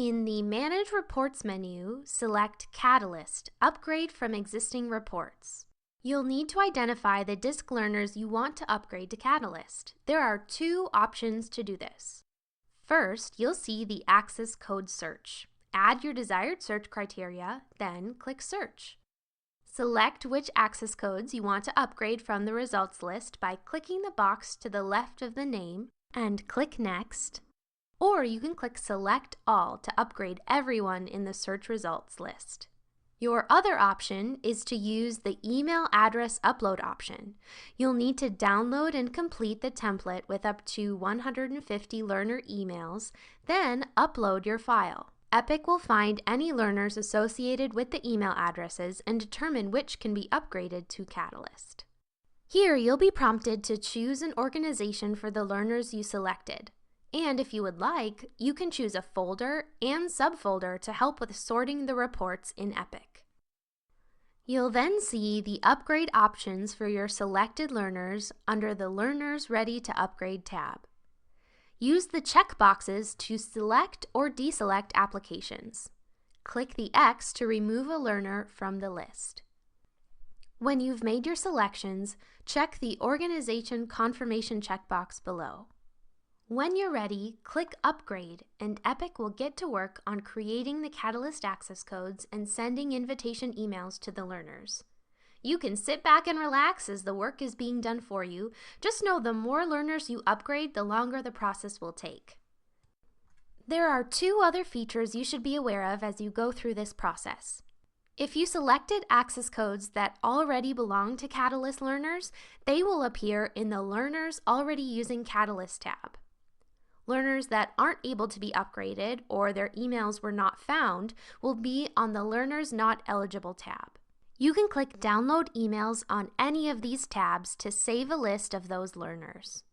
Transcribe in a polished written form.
In the Manage Reports menu, select Catalyst, Upgrade from Existing Reports. You'll need to identify the DISC learners you want to upgrade to Catalyst. There are two options to do this. First, you'll see the Access Code Search. Add your desired search criteria, then click Search. Select which access codes you want to upgrade from the results list by clicking the box to the left of the name and click Next. Or you can click Select All to upgrade everyone in the search results list. Your other option is to use the email address upload option. You'll need to download and complete the template with up to 150 learner emails, then upload your file. Epic will find any learners associated with the email addresses and determine which can be upgraded to Catalyst. Here you'll be prompted to choose an organization for the learners you selected. And if you would like, you can choose a folder and subfolder to help with sorting the reports in Epic. You'll then see the upgrade options for your selected learners under the Learners Ready to Upgrade tab. Use the checkboxes to select or deselect applications. Click the X to remove a learner from the list. When you've made your selections, check the Organization Confirmation checkbox below. When you're ready, click Upgrade, and Epic will get to work on creating the Catalyst access codes and sending invitation emails to the learners. You can sit back and relax as the work is being done for you. Just know the more learners you upgrade, the longer the process will take. There are two other features you should be aware of as you go through this process. If you selected access codes that already belong to Catalyst learners, they will appear in the Learners Already Using Catalyst tab. Learners that aren't able to be upgraded or their emails were not found will be on the Learners Not Eligible tab. You can click Download Emails on any of these tabs to save a list of those learners.